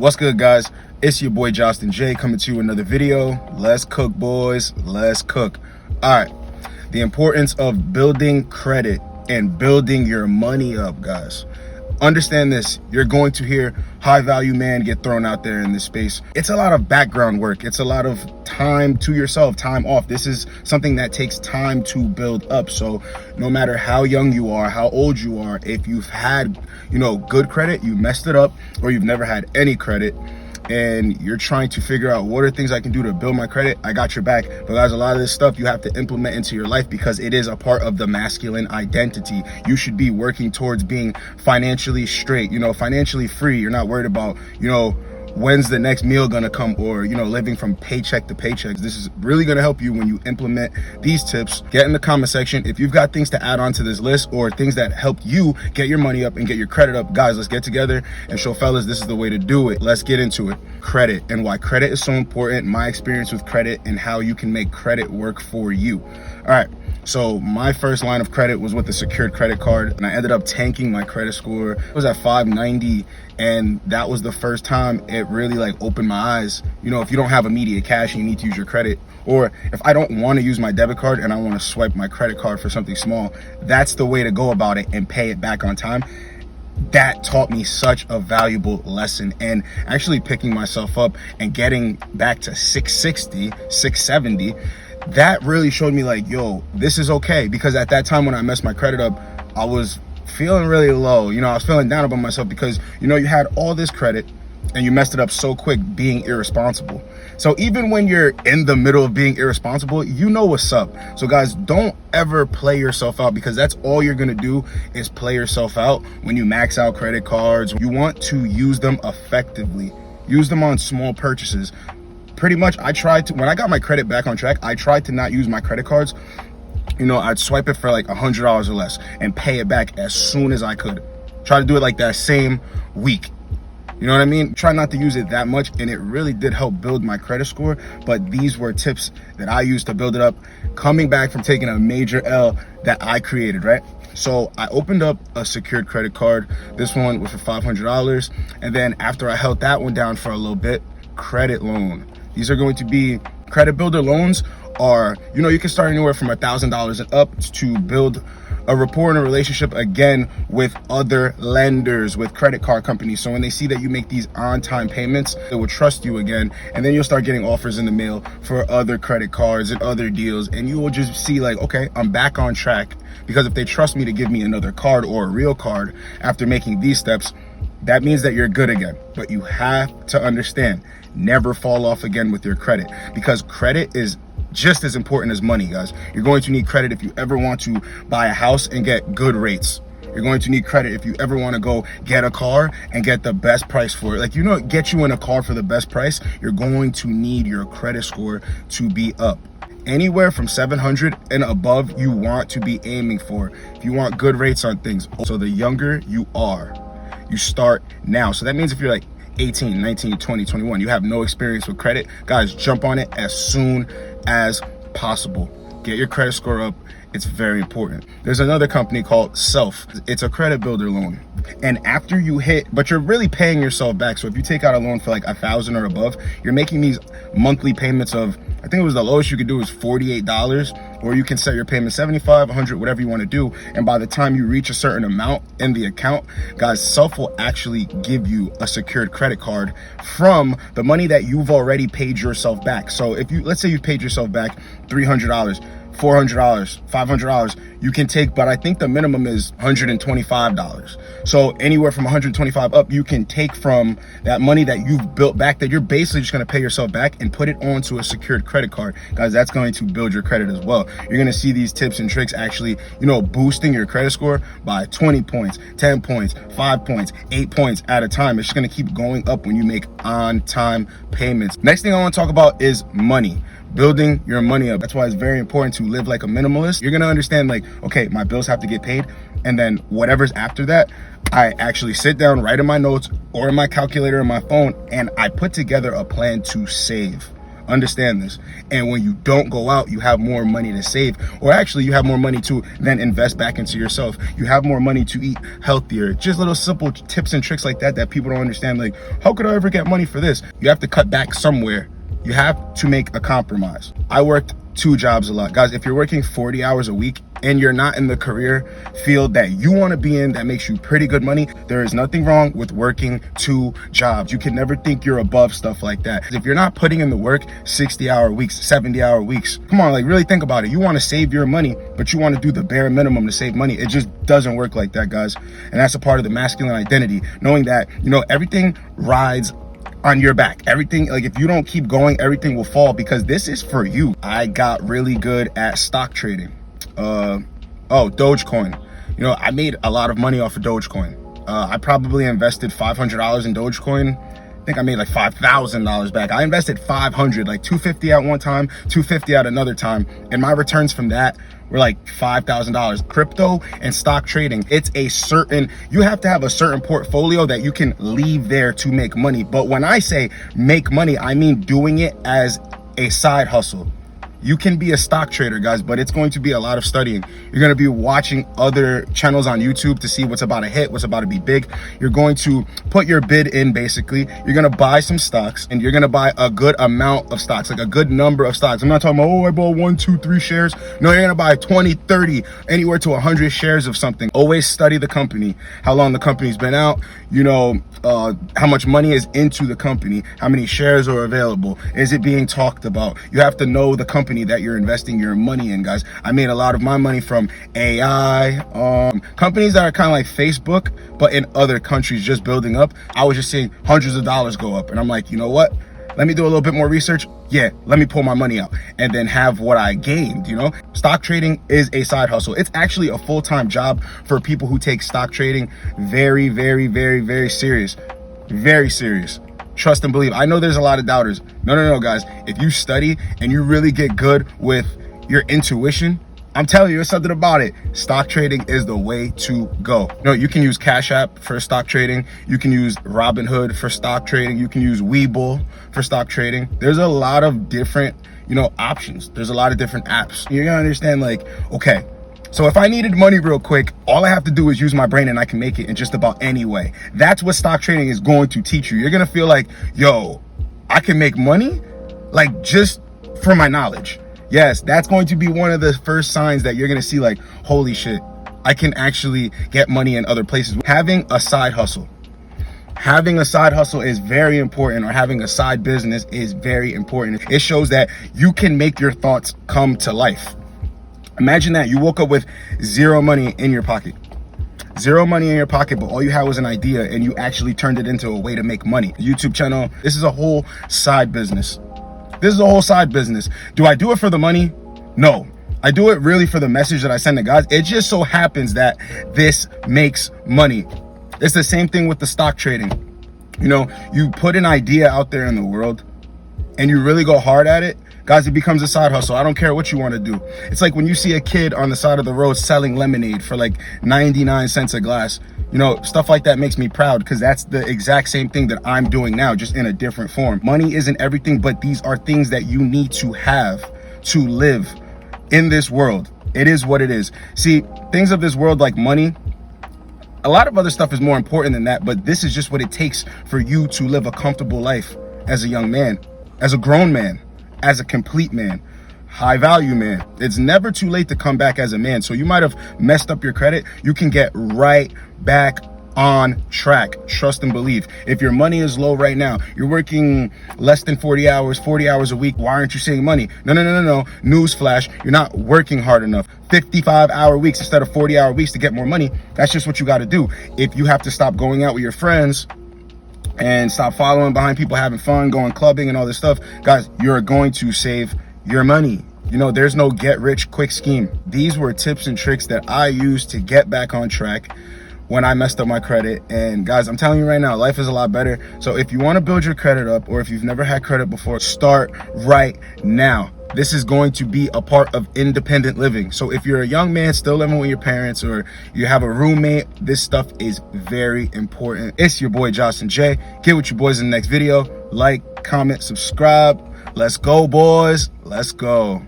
What's good, guys? It's your boy Justin J coming to you with another video. Let's cook, boys. Let's cook. All right, the importance of building credit and building your money up, guys. Understand this, you're going to hear high value man get thrown out there in this space. It's a lot of background work. It's a lot of time to yourself, time off. This is something that takes time to build up. So no matter how young you are, how old you are, if you've had, good credit, you messed it up, or you've never had any credit, and you're trying to figure out what are things I can do to build my credit, I got your back. But guys, a lot of this stuff you have to implement into your life because it is a part of the masculine identity. You should be working towards being financially straight, financially free. You're not worried about, when's the next meal gonna come, or living from paycheck to paycheck. This is really gonna help you when you implement these tips. Get in the comment section if you've got things to add on to this list or things that help you get your money up and get your credit up. Guys, let's get together and show fellas this is the way to do it. Let's get into it. Credit and why credit is so important, my experience with credit, and how you can make credit work for you. All right, so my first line of credit was with a secured credit card, and I ended up tanking my credit score. It was at 590, and that was the first time it really opened my eyes. If you don't have immediate cash and you need to use your credit, or if I don't want to use my debit card and I want to swipe my credit card for something small, that's the way to go about it and pay it back on time. That taught me such a valuable lesson, and actually picking myself up and getting back to 660, 670, that really showed me yo, this is okay. Because at that time when I messed my credit up, I was feeling really low. I was feeling down about myself because, you had all this credit and you messed it up so quick being irresponsible. So even when you're in the middle of being irresponsible, you know what's up. So guys, don't ever play yourself out, because that's all you're gonna do is play yourself out when you max out credit cards. You want to use them effectively. Use them on small purchases. Pretty much, when I got my credit back on track, I tried to not use my credit cards. I'd swipe it for $100 or less and pay it back as soon as I could. Try to do it that same week. You know what I mean? Try not to use it that much, and it really did help build my credit score. But these were tips that I used to build it up, coming back from taking a major L that I created, right? So I opened up a secured credit card. This one was for $500. And then after I held that one down for a little bit, credit loan. These are going to be credit builder loans. Are, you can start anywhere from $1,000 and up to build a rapport and a relationship again with other lenders, with credit card companies. So when they see that you make these on-time payments, they will trust you again, and then you'll start getting offers in the mail for other credit cards and other deals, and you will just see okay, I'm back on track. Because if they trust me to give me another card or a real card after making these steps, that means that you're good again. But you have to understand, never fall off again with your credit, because credit is just as important as money, guys. You're going to need credit if you ever want to buy a house and get good rates. You're going to need credit if you ever want to go get a car and get the best price for it. Get you in a car for the best price, you're going to need your credit score to be up. Anywhere from 700 and above, you want to be aiming for if you want good rates on things. So the younger you are, you start now. So that means if you're 18, 19, 20, 21, you have no experience with credit, guys, jump on it as soon as possible. Get your credit score up. It's very important. There's another company called Self. It's a credit builder loan. And after you but you're really paying yourself back. So if you take out a loan for $1,000 or above, you're making these monthly payments of, I think it was the lowest you could do is $48, or you can set your payment 75, 100, whatever you want to do. And by the time you reach a certain amount in the account, guys, Self will actually give you a secured credit card from the money that you've already paid yourself back. So if let's say you've paid yourself back $300, $400, $500, you can take, but I think the minimum is $125. So anywhere from $125 up, you can take from that money that you've built back, that you're basically just going to pay yourself back, and put it onto a secured credit card. Guys, that's going to build your credit as well. You're going to see these tips and tricks actually, boosting your credit score by 20 points, 10 points, 5 points, 8 points at a time. It's just going to keep going up when you make on-time payments. Next thing I want to talk about is money. Building your money up. That's why it's very important to live like a minimalist. You're gonna understand okay, my bills have to get paid, and then whatever's after that, I actually sit down, write in my notes or in my calculator in my phone, and I put together a plan to save. Understand this. And when you don't go out, you have more money to save, or actually you have more money to then invest back into yourself. You have more money to eat healthier. Just little simple tips and tricks like that that people don't understand. Like, how could I ever get money for this? You have to cut back somewhere. You have to make a compromise. I worked 2 jobs a lot. Guys, if you're working 40 hours a week and you're not in the career field that you want to be in that makes you pretty good money, there is nothing wrong with working 2 jobs. You can never think you're above stuff like that. If you're not putting in the work, 60-hour weeks, 70-hour weeks, come on, like really think about it. You want to save your money, but you want to do the bare minimum to save money. It just doesn't work like that, guys. And that's a part of the masculine identity, knowing that, you know, everything rides on your back. Everything, like if you don't keep going, everything will fall, because this is for you. I got really good at stock trading. Dogecoin. You know, I made a lot of money off of Dogecoin. I probably invested $500 in Dogecoin. I think I made like $5,000 back. I invested 500, like 250 at one time, 250 at another time. And my returns from that were like $5,000. Crypto and stock trading, you have to have a certain portfolio that you can leave there to make money. But when I say make money, I mean doing it as a side hustle. You can be a stock trader, guys, but it's going to be a lot of studying. You're going to be watching other channels on YouTube to see what's about to hit, what's about to be big. You're going to put your bid in, basically. You're going to buy some stocks, and you're going to buy a good amount of stocks, like a good number of stocks. I'm not talking about, oh, I bought 1, 2, 3 shares. No, you're going to buy 20, 30, anywhere to 100 shares of something. Always study the company, how long the company's been out, you know, how much money is into the company, how many shares are available, is it being talked about? You have to know the company that you're investing your money in, guys. I made a lot of my money from AI, companies that are kind of like Facebook, but in other countries just building up. I was just seeing hundreds of dollars go up, and I'm like, you know what? Let me do a little bit more research. Yeah, let me pull my money out and then have what I gained, you know? Stock trading is a side hustle. It's actually a full-time job for people who take stock trading very, very, very, very serious. Very serious. Trust and believe. I know there's a lot of doubters. No, guys. If you study and you really get good with your intuition, I'm telling you, there's something about it. Stock trading is the way to go. You know, you can use Cash App for stock trading. You can use Robinhood for stock trading. You can use Webull for stock trading. There's a lot of different, you know, options. There's a lot of different apps. You're gonna understand, like, okay, so if I needed money real quick, all I have to do is use my brain and I can make it in just about any way. That's what stock trading is going to teach you. You're gonna feel like, yo, I can make money, like, just for my knowledge. Yes, that's going to be one of the first signs that you're gonna see, like, holy shit, I can actually get money in other places. Having a side hustle. Having a side hustle is very important, or having a side business is very important. It shows that you can make your thoughts come to life. Imagine that you woke up with 0 money in your pocket. 0 money in your pocket, but all you had was an idea, and you actually turned it into a way to make money. YouTube channel, this is a whole side business. This is a whole side business. Do I do it for the money? No. I do it really for the message that I send to guys. It just so happens that this makes money. It's the same thing with the stock trading. You know, you put an idea out there in the world and you really go hard at it, guys, it becomes a side hustle. I don't care what you want to do. It's like when you see a kid on the side of the road selling lemonade for like 99 cents a glass. You know, stuff like that makes me proud, because that's the exact same thing that I'm doing now, just in a different form. Money isn't everything, but these are things that you need to have to live in this world. It is what it is. See, things of this world like money, a lot of other stuff is more important than that, but this is just what it takes for you to live a comfortable life as a young man, as a grown man, as a complete man, high value man. It's never too late to come back as a man. So you might have messed up your credit. You can get right back on track. Trust and believe. If your money is low right now, you're working less than 40 hours a week, why aren't you saving money? No. Newsflash, you're not working hard enough. 55-hour weeks instead of 40-hour weeks to get more money. That's just what you got to do. If you have to stop going out with your friends and stop following behind people having fun, going clubbing and all this stuff, guys, you're going to save your money. You know, there's no get rich quick scheme. These were tips and tricks that I used to get back on track when I messed up my credit. And guys, I'm telling you right now, life is a lot better. So if you want to build your credit up, or if you've never had credit before, start right now. This is going to be a part of independent living. So if you're a young man still living with your parents, or you have a roommate, this stuff is very important. It's your boy Justin J. Get with your boys in the next video. Like, comment, subscribe. Let's go, boys. Let's go.